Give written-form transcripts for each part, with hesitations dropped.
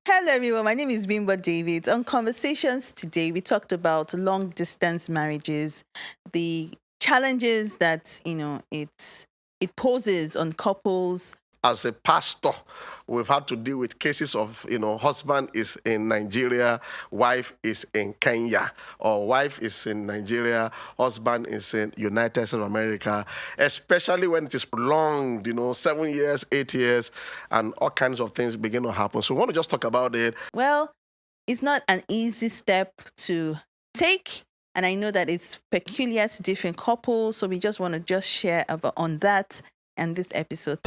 Hello, everyone. My name is Bimbo Davids. On Conversations today, we talked about long distance marriages, the challenges that it poses on couples. As a pastor, we've had to deal with cases of, husband is in Nigeria, wife is in Kenya, or wife is in Nigeria, husband is in United States of America, especially when it is prolonged, 7 years, 8 years, and all kinds of things begin to happen. So we want to just talk about it. Well, it's not an easy step to take, and I know that it's peculiar to different couples, so we just want to just share on that in this episode.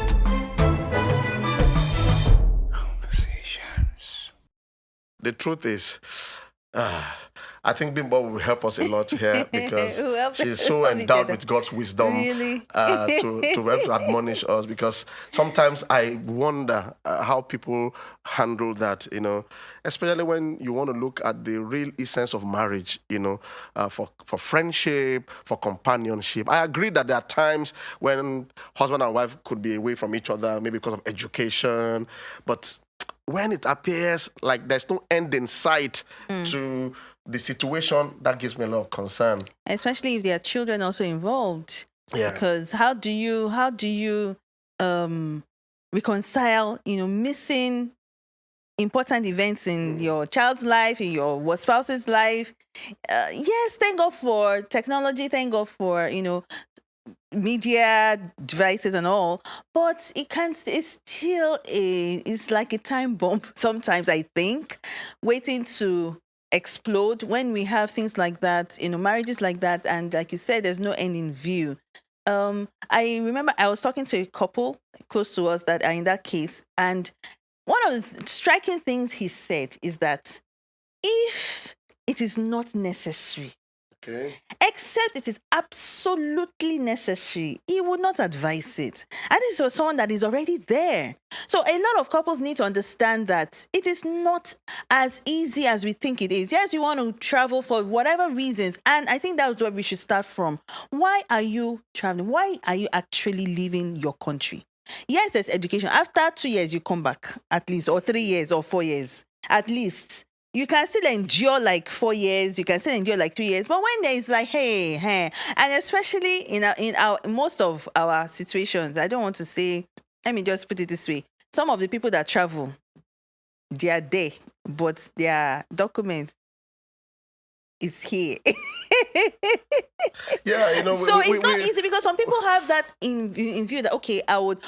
The truth is, I think Bimbo will help us a lot here because she's so endowed with God's wisdom Really? to help to admonish us. Because sometimes I wonder how people handle that, especially when you want to look at the real essence of marriage, for friendship, for companionship. I agree that there are times when husband and wife could be away from each other, maybe because of education, but when it appears like there's no end in sight to the situation, that gives me a lot of concern. Especially if there are children also involved. Yeah. Because how do you reconcile, missing important events in your child's life, in your spouse's life? Yes, thank God for technology. Thank God for, media devices and all, but it's like a time bomb sometimes, I think, waiting to explode when we have things like that, marriages like that, and like you said, there's no end in view. I remember I was talking to a couple close to us that are in that case, and one of the striking things he said is that if it is not necessary, Okay. except it is absolutely necessary, he would not advise it. And this was someone that is already there. So a lot of couples need to understand that it is not as easy as we think it is. Yes, you want to travel for whatever reasons. And I think that's where we should start from. Why are you traveling? Why are you actually leaving your country? Yes, there's education. After 2 years, you come back at least, or 3 years or 4 years at least. You can still endure like 4 years. You can still endure like 3 years. But when there is like, hey, and especially in our most of our situations, I don't want to say, let me just put it this way. Some of the people that travel, they are there, but their document is here. Yeah, So it's not easy because some people have that in view that, okay,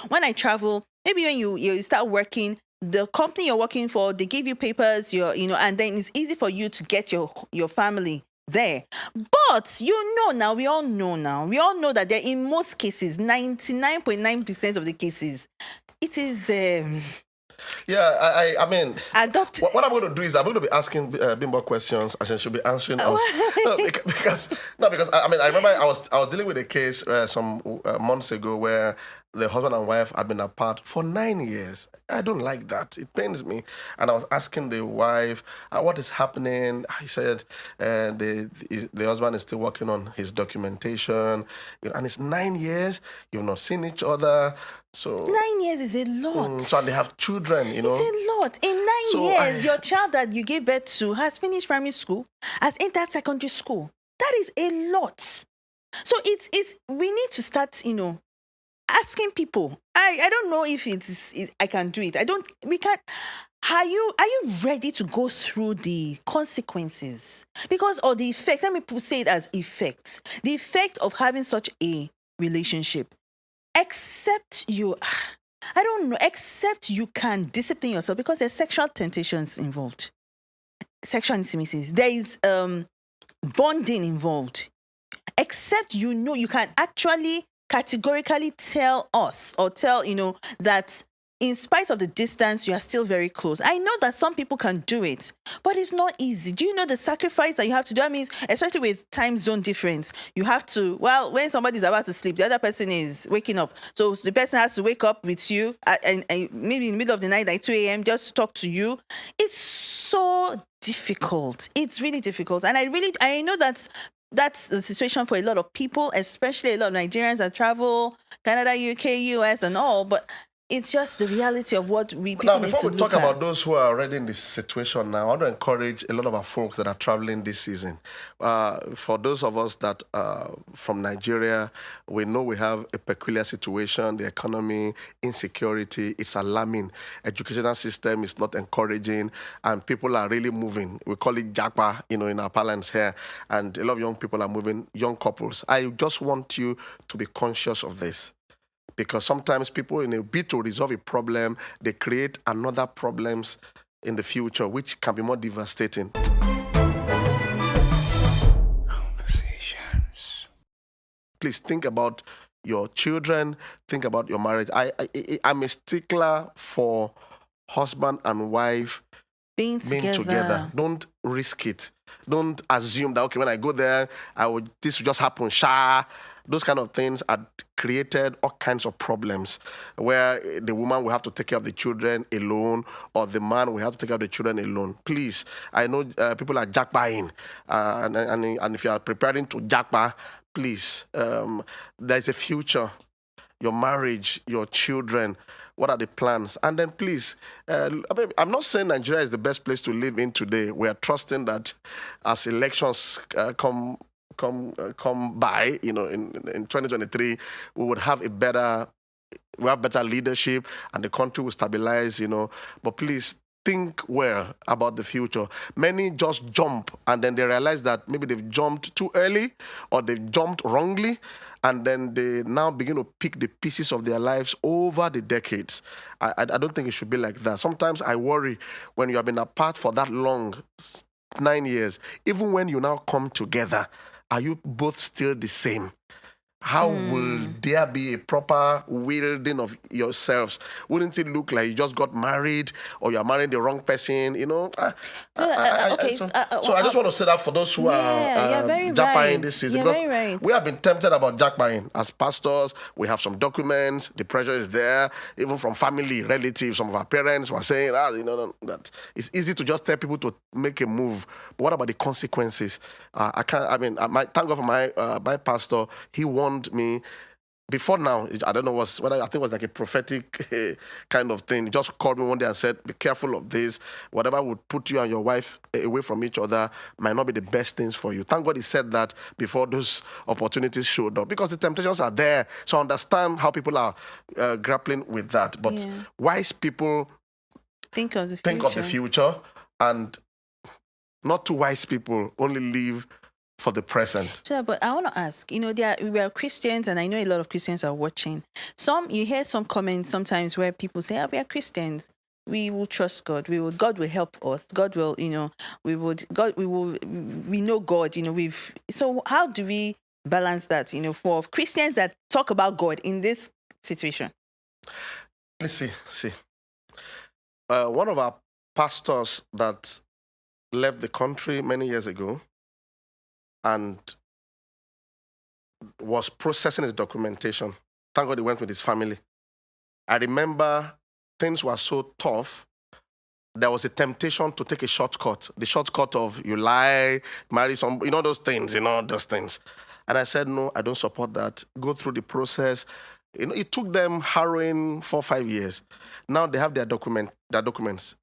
when I travel, maybe when you start working, the company you're working for, they give you papers, and then it's easy for you to get your family there. But we all know that in most cases, 99.9% of the cases, it is yeah, I mean, adopted. What I'm going to do is I'm going to be asking Bimbo questions, and she should be answering us. because I remember I was dealing with a case some months ago where the husband and wife had been apart for 9 years. I don't like that. It pains me. And I was asking the wife, what is happening? He said the husband is still working on his documentation. And it's 9 years. You've not seen each other. So 9 years is a lot. So they have children, It's a lot. In 9 years, your child that you gave birth to has finished primary school, has entered secondary school. That is a lot. So we need to start, asking people. I don't know if I can do it. We can't. Are you ready to go through the consequences? Or the effect, let me say it as effect. The effect of having such a relationship. Except you can discipline yourself because there's sexual temptations involved. Sexual intimacies. There is bonding involved. Except you can actually categorically tell us or tell, that in spite of the distance, you are still very close. I know that some people can do it, but it's not easy. Do you know the sacrifice that you have to do? That means, especially with time zone difference, you have to, when somebody's about to sleep, the other person is waking up. So the person has to wake up with you and maybe in the middle of the night, like 2 a.m., just to talk to you. It's so difficult. It's really difficult. And I know that's the situation for a lot of people, especially a lot of Nigerians that travel, Canada, UK, US, and all. But it's just the reality of what people Now, need before to we talk look at. about those who are already in this situation now, I want to encourage a lot of our folks that are traveling this season. For those of us that from Nigeria, we know we have a peculiar situation, the economy, insecurity, it's alarming. Educational system is not encouraging, and people are really moving. We call it japa, in our parlance here, and a lot of young people are moving, young couples. I just want you to be conscious of this. Because sometimes people, in a bid to resolve a problem, they create another problems in the future, which can be more devastating. Conversations. Please think about your children. Think about your marriage. I'm a stickler for husband and wife Being together. Don't risk it. Don't assume that, okay, when I go there, this will just happen. Those kind of things are created all kinds of problems where the woman will have to take care of the children alone, or the man will have to take care of the children alone. Please, I know people are jackpying, and if you are preparing to jackpy, please, there's a future. Your marriage, your children, what are the plans? And then please, I'm not saying Nigeria is the best place to live in today. We are trusting that as elections come by, in 2023, we would have better leadership and the country will stabilize, But please, think well about the future. Many just jump and then they realize that maybe they've jumped too early or they've jumped wrongly, and then they now begin to pick the pieces of their lives over the decades. I don't think it should be like that. Sometimes I worry when you have been apart for that long, 9 years, even when you now come together, are you both still the same? How will there be a proper wielding of yourselves? Wouldn't it look like you just got married or you're marrying the wrong person, So I just want to say that for those who are jackpying this season. Because we have been tempted about jackpying. As pastors, we have some documents. The pressure is there. Even from family, relatives, some of our parents were saying, that it's easy to just tell people to make a move. But what about the consequences? Thank God for my pastor. He warned me before now. I don't know whether I think it was like a prophetic kind of thing. He just called me one day and said, be careful of this. Whatever would put you and your wife away from each other might not be the best things for you. Thank God he said that before those opportunities showed up, because the temptations are there. So I understand how people are grappling with that. But wise people think of the future, and not too wise people only live for the present. Sure, but I want to ask, we are Christians, and I know a lot of Christians are watching. You hear some comments sometimes where people say, we are Christians. We will trust God. God will help us. God will, we know God, so how do we balance that, for Christians that talk about God in this situation? Let's see. One of our pastors that left the country many years ago and was processing his documentation. Thank God he went with his family. I remember things were so tough, there was a temptation to take a shortcut. The shortcut of you lie, marry some, those things. And I said, no, I don't support that. Go through the process. It took them harrowing 4 or 5 years. Now they have their documents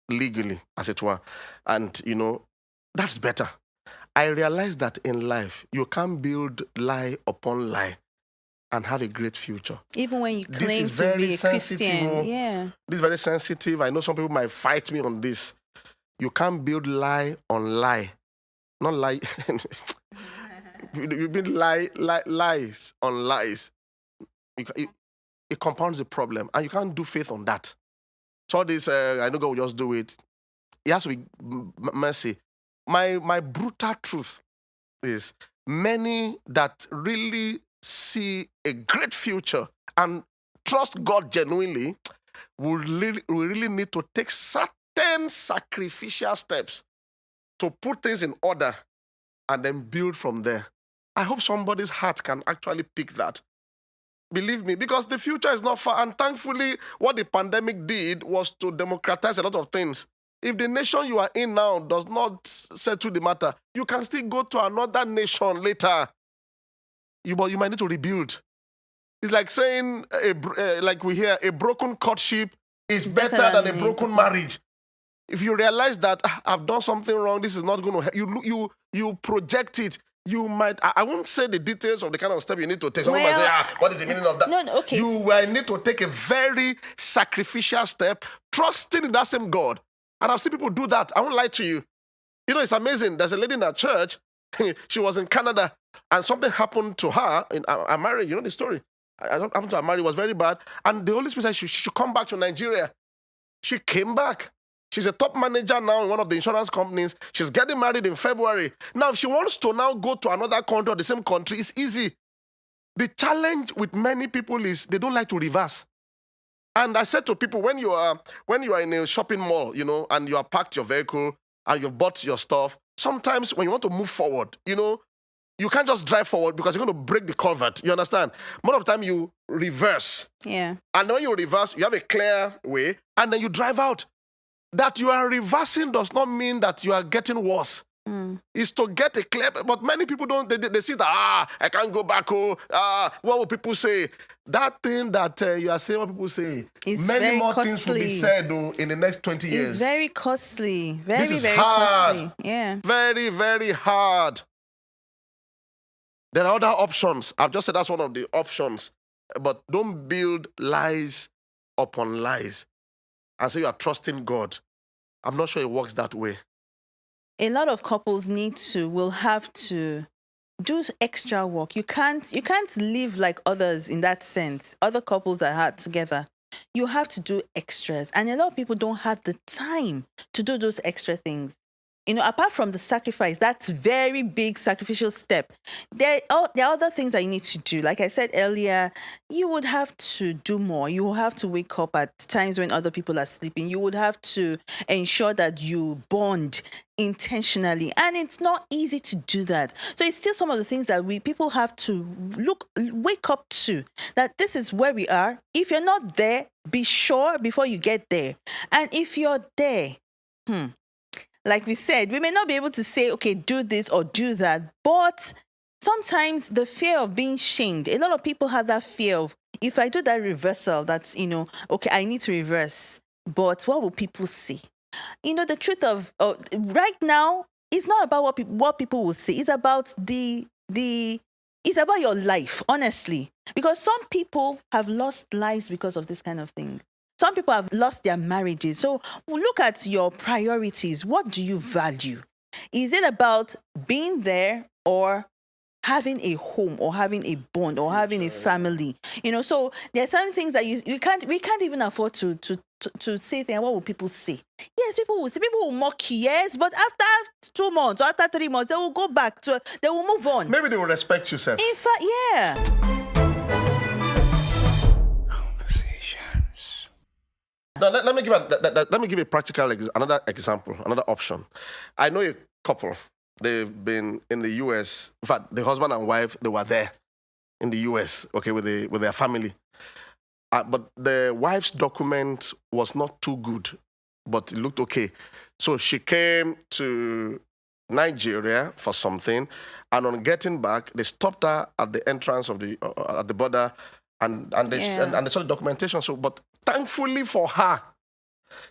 legally, as it were. And, that's better. I realized that in life, you can't build lie upon lie and have a great future. Even when you claim to be a Christian. Yeah. This is very sensitive. I know some people might fight me on this. You can't build lie on lie. Not lie. You build lies on lies. It compounds the problem. And you can't do faith on that. So this, I know God will just do it. It has to be mercy. My brutal truth is many that really see a great future and trust God genuinely will really need to take certain sacrificial steps to put things in order and then build from there. I hope somebody's heart can actually pick that. Believe me, because the future is not far. And thankfully, what the pandemic did was to democratize a lot of things. If the nation you are in now does not settle the matter, you can still go to another nation later. But you might need to rebuild. It's like saying, like we hear, a broken courtship is better Better than a than broken marriage. If you realize that I've done something wrong, this is not going to help, you project it. You might, I won't say the details of the kind of step you need to take. Someone might say, what is the meaning of that? No, okay. You will need to take a very sacrificial step, trusting in that same God. And I've seen people do that. I won't lie to you. You know, it's amazing. There's a lady in our church. She was in Canada, and something happened to her in our marriage. You know the story. Happened to her marriage. It was very bad. And the Holy Spirit said she should come back to Nigeria. She came back. She's a top manager now in one of the insurance companies. She's getting married in February. Now, if she wants to now go to another country or the same country, it's easy. The challenge with many people is they don't like to reverse. And I said to people, when you are in a shopping mall, you know, and you have parked your vehicle and you've bought your stuff, sometimes when you want to move forward, you know, you can't just drive forward because you're going to break the culvert. You understand? Most of the time you reverse. Yeah. And when you reverse, you have a clear way, and then you drive out. That you are reversing does not mean that you are getting worse. It's to get a clear, but many people don't, they see that, I can't go back, what will people say? That thing that you are saying, what people say, it's many more costly. things will be said in the next 20 years. It's very costly. Very, this is very hard. costly. Yeah. Very, very hard. There are other options. I've just said that's one of the options. But don't build lies upon lies and say you are trusting God. I'm not sure it works that way. A lot of couples will have to do extra work. You can't live like others in that sense. Other couples that are together. You have to do extras. And a lot of people don't have the time to do those extra things. You know, apart from the sacrifice, that's very big sacrificial step. There are other things that you need to do. Like I said earlier, you would have to do more. You will have to wake up at times when other people are sleeping. You would have to ensure that you bond intentionally. And it's not easy to do that. So it's still some of the things that people have to wake up to, that this is where we are. If you're not there, be sure before you get there. And if you're there, like we said, we may not be able to say, okay, do this or do that, but sometimes the fear of being shamed, a lot of people have that fear of, if I do that reversal, that's, you know, okay, I need to reverse, but what will people say? You know, the truth of right now, it's not about what people will say. It's about it's about your life, honestly, because some people have lost lives because of this kind of thing. Some people have lost their marriages. So look at your priorities. What do you value? Is it about being there or having a home or having a bond or having a family? You know, so there are some things that we can't even afford to say things. What will people say? Yes, people will say, people will mock you, yes, but after 2 months or after 3 months, they will go back they will move on. Maybe they will respect you, Seth. In fact, yeah. Now, let me give a practical another example, another option. I know a couple. They've been in the U.S. In fact, the husband and wife, they were there in the U.S. Okay, with their family. But the wife's document was not too good, but it looked okay. So she came to Nigeria for something, and on getting back, they stopped her at the entrance of at the border, and they saw the documentation. So, but thankfully for her,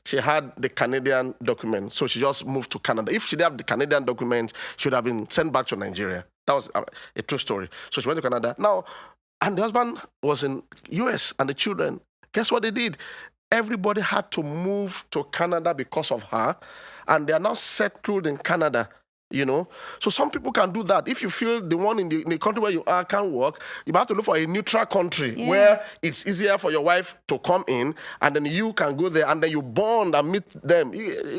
she had the Canadian document, so she just moved to Canada. If she didn't have the Canadian document, she would have been sent back to Nigeria. That was a true story. So she went to Canada. Now, and the husband was in US, and the children, guess what they did? Everybody had to move to Canada because of her, and they are now settled in Canada. You know, so some people can do that. If you feel the one in the country where you are can't work, you have to look for a neutral country where it's easier for your wife to come in, and then you can go there and then you bond and meet them.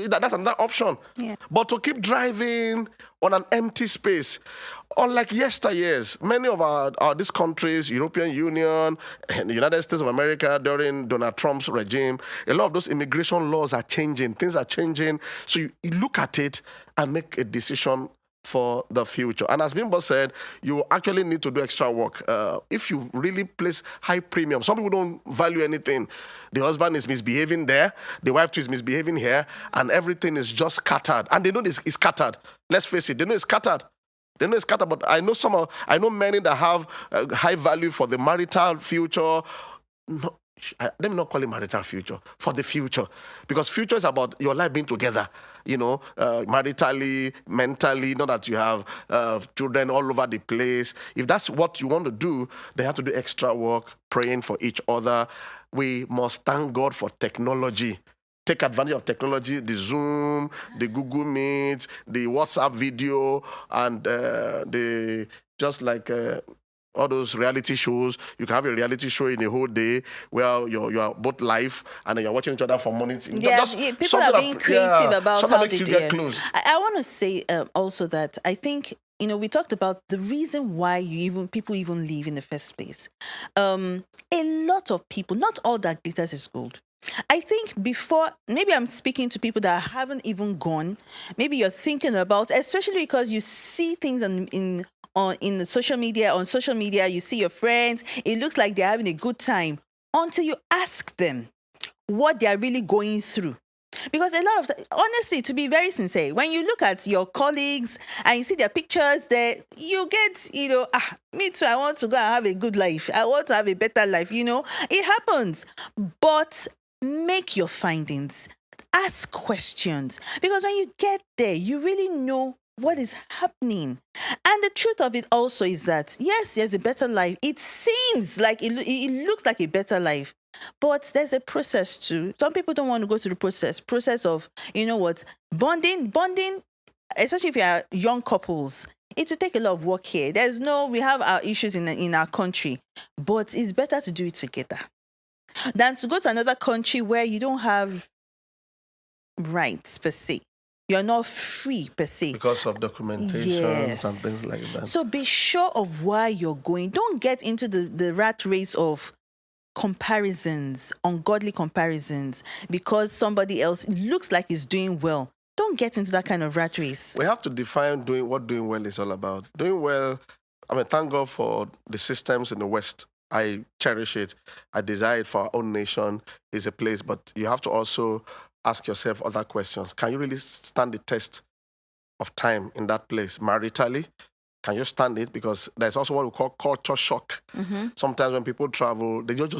That's another option. Yeah. But to keep driving on an empty space, unlike yesteryears, many of these countries, European Union, and the United States of America during Donald Trump's regime, a lot of those immigration laws are changing. Things are changing. So you look at it and make a decision for the future. And as Bimbo said, you actually need to do extra work. If you really place high premium, some people don't value anything. The husband is misbehaving there, the wife too is misbehaving here, and everything is just scattered. And they know this is scattered. Let's face it, they know it's scattered. They know it's scattered, but I know many that have high value for the marital future. No, let me not call it marital future, for the future. Because future is about your life being together, maritally, mentally, not that you have children all over the place. If that's what you want to do, they have to do extra work, praying for each other. We must thank God for technology. Take advantage of technology, the Zoom, the Google Meet, the WhatsApp video, and all those reality shows. You can have a reality show in a whole day where you are both live and then you're watching each other for money. People are being creative about how they do it. Close. I want to say also that I think, we talked about the reason why people even leave in the first place. A lot of people, not all that glitters is gold. I think before, maybe I'm speaking to people that haven't even gone. Maybe you're thinking about, especially because you see things on social media. On social media, you see your friends. It looks like they're having a good time until you ask them what they're really going through. Because a lot of, honestly, to be very sincere, when you look at your colleagues and you see their pictures there, you get, me too, I want to go and have a good life. I want to have a better life, It happens. But make your findings. Ask questions. Because when you get there, you really know what is happening. And the truth of it also is that, yes, there's a better life. It seems like, it looks like a better life. But there's a process too. Some people don't want to go through the process of, bonding, especially if you are young couples. It will take a lot of work here. We have our issues in our country, but it's better to do it together than to go to another country where you don't have rights per se. You're not free per se. Because of documentation and things like that. So be sure of why you're going. Don't get into the rat race of comparisons, ungodly comparisons, because somebody else looks like is doing well. Don't get into that kind of rat race. We have to define what doing well is all about. Doing well, thank God for the systems in the West. I cherish it. I desire it for our own nation. Is a place, but you have to also ask yourself other questions. Can you really stand the test of time in that place? Maritally, can you stand it? Because there's also what we call culture shock. Mm-hmm. Sometimes when people travel, they just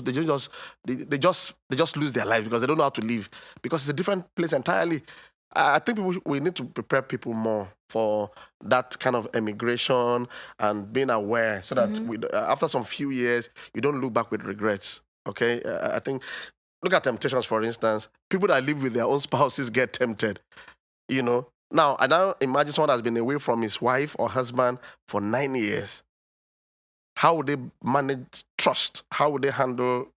lose their life because they don't know how to live, because it's a different place entirely. I think we need to prepare people more for that kind of emigration and being aware, so that after some few years, you don't look back with regrets. Okay, I think, look at temptations, for instance. People that live with their own spouses get tempted. Now, I now imagine someone that's been away from his wife or husband for 9 years. How would they manage trust? How would they handle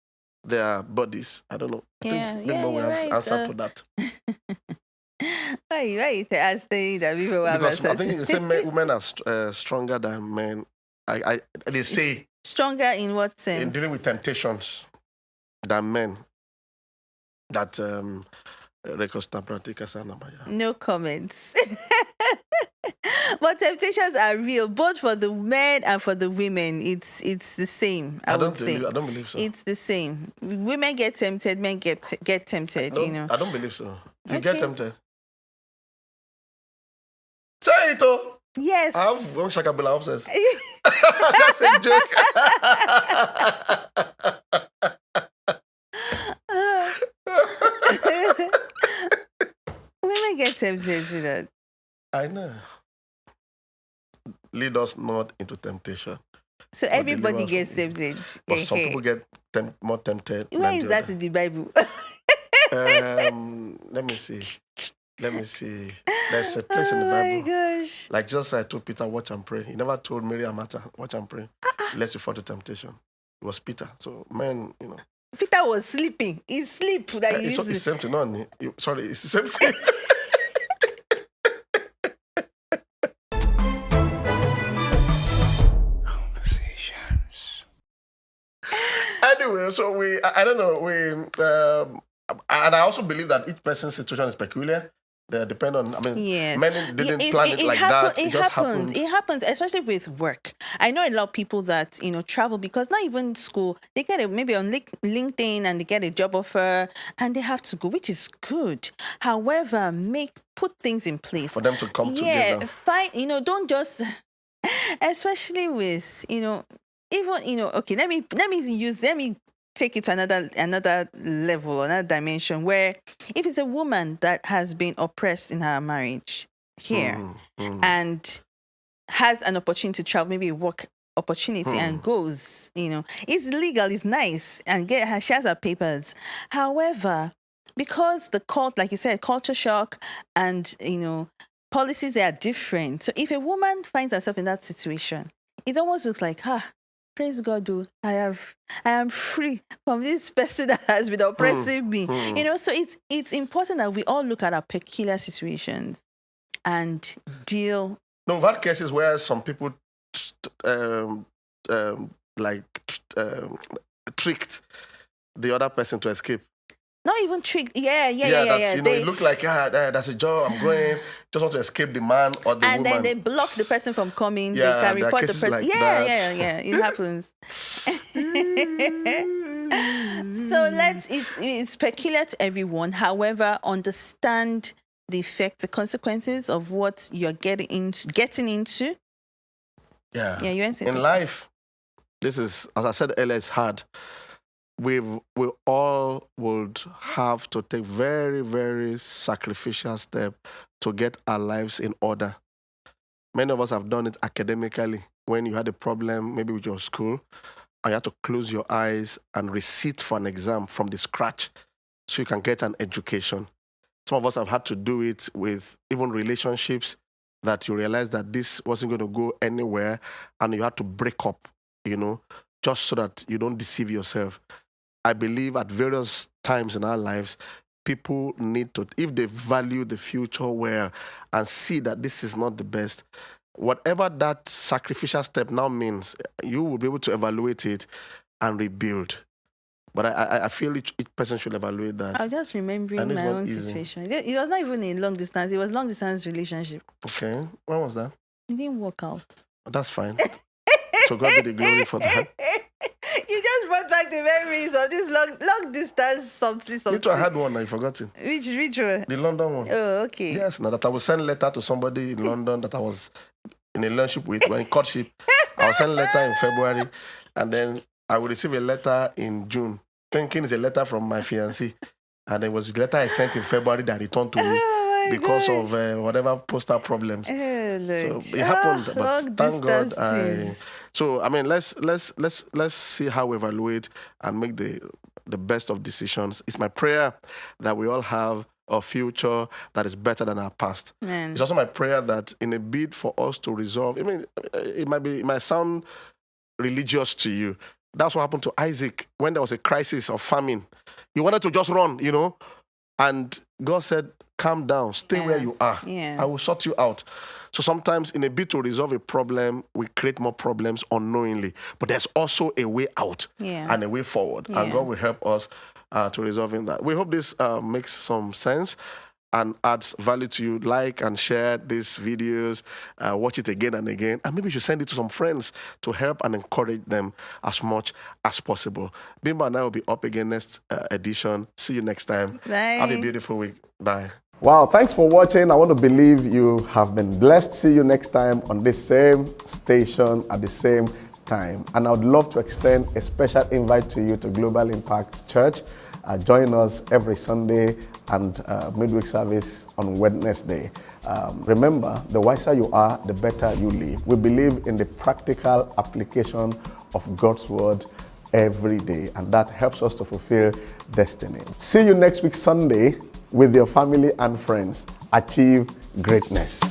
their bodies? I don't know. I think Bimbo will have answer to that. Right. As they that people have because I think they say women are stronger than men. They say stronger in what sense? In dealing with temptations than men. That no comments. But temptations are real, both for the men and for the women. It's the same. I don't believe so. It's the same. Women get tempted, men get tempted. I don't believe so. You get tempted. Say it, oh. Yes. I have one shakabula upstairs. That's a joke. Women get tempted with that. I know. Lead us not into temptation. So everybody gets tempted. But some people get more tempted. Where is that in the Bible? Let me see. There's a place in the Bible. Oh my gosh. Like just I told Peter, watch and pray. He never told Mary and Martha, watch and pray. Lest you fall to temptation. It was Peter. So, man, Peter was sleeping. He sleep. It's the same thing. No, sorry, it's the same thing. Conversations. Anyway, so I don't know, and I also believe that each person's situation is peculiar. They depend on, yes. Many didn't plan it like that. It just happens. It happens, especially with work. I know a lot of people that, travel because not even school, they get maybe on LinkedIn and they get a job offer and they have to go, which is good. However, put things in place. For them to come together. Don't just Especially with, even, okay, let me take it to another level, another dimension, where if it's a woman that has been oppressed in her marriage here and has an opportunity to travel, maybe a work opportunity, and goes, it's legal, it's nice, and she has her papers. However, because the like you said, culture shock and, policies are different. So if a woman finds herself in that situation, it almost looks like, praise God, I am free from this person that has been oppressing me. So it's important that we all look at our peculiar situations and deal. No, we've had cases where some people tricked the other person to escape. Not even tricked. Yeah. It looked like, that's a job, I'm going, just want to escape the man or the woman. And then they block the person from coming. Yeah, they can report the person. Like it happens. So it's peculiar to everyone. However, understand the effect, the consequences of what you're getting into. Yeah. Yeah, you in life, this is, as I said earlier, it's hard. We all would have to take very, very sacrificial steps to get our lives in order. Many of us have done it academically. When you had a problem, maybe with your school, and you had to close your eyes and recite for an exam from the scratch so you can get an education. Some of us have had to do it with even relationships that you realize that this wasn't going to go anywhere and you had to break up, just so that you don't deceive yourself. I believe at various times in our lives, people need to, if they value the future well and see that this is not the best, whatever that sacrificial step now means, you will be able to evaluate it and rebuild. But I feel each person should evaluate that. I was just remembering my own situation. It was not even a long distance. It was long distance relationship. Okay. When was that? It didn't work out. That's fine. So God be the glory for that. You just brought back the memories of this long distance something. Me too, I had one, I've forgotten. Which one? The London one. Oh, okay. Yes, now that I will send letter to somebody in London that I was in a relationship with, when in courtship. I'll send a letter in February, and then I will receive a letter in June, thinking it's a letter from my fiancé. And it was a letter I sent in February that returned to me because of whatever postal problems. So it happened, but thank God. Let's see how we evaluate and make the best of decisions. It's my prayer that we all have a future that is better than our past. Man. It's also my prayer that in a bid for us to resolve, it might sound religious to you. That's what happened to Isaac when there was a crisis of famine. He wanted to just run, and God said, calm down, stay where you are. Yeah. I will sort you out. So sometimes in a bid to resolve a problem, we create more problems unknowingly. But there's also a way out and a way forward. Yeah. And God will help us to resolving that. We hope this makes some sense and adds value to you. Like and share these videos, watch it again and again, and maybe you should send it to some friends to help and encourage them as much as possible. Bimbo and I will be up again next edition. See you next time. Bye. Have a beautiful week. Bye. Wow, thanks for watching. I want to believe you have been blessed. See you next time on this same station at the same time. And I would love to extend a special invite to you to Global Impact Church. Join us every Sunday and midweek service on Wednesday. Remember, the wiser you are, the better you live. We believe in the practical application of God's word every day, and that helps us to fulfill destiny. See you next week Sunday with your family and friends. Achieve greatness.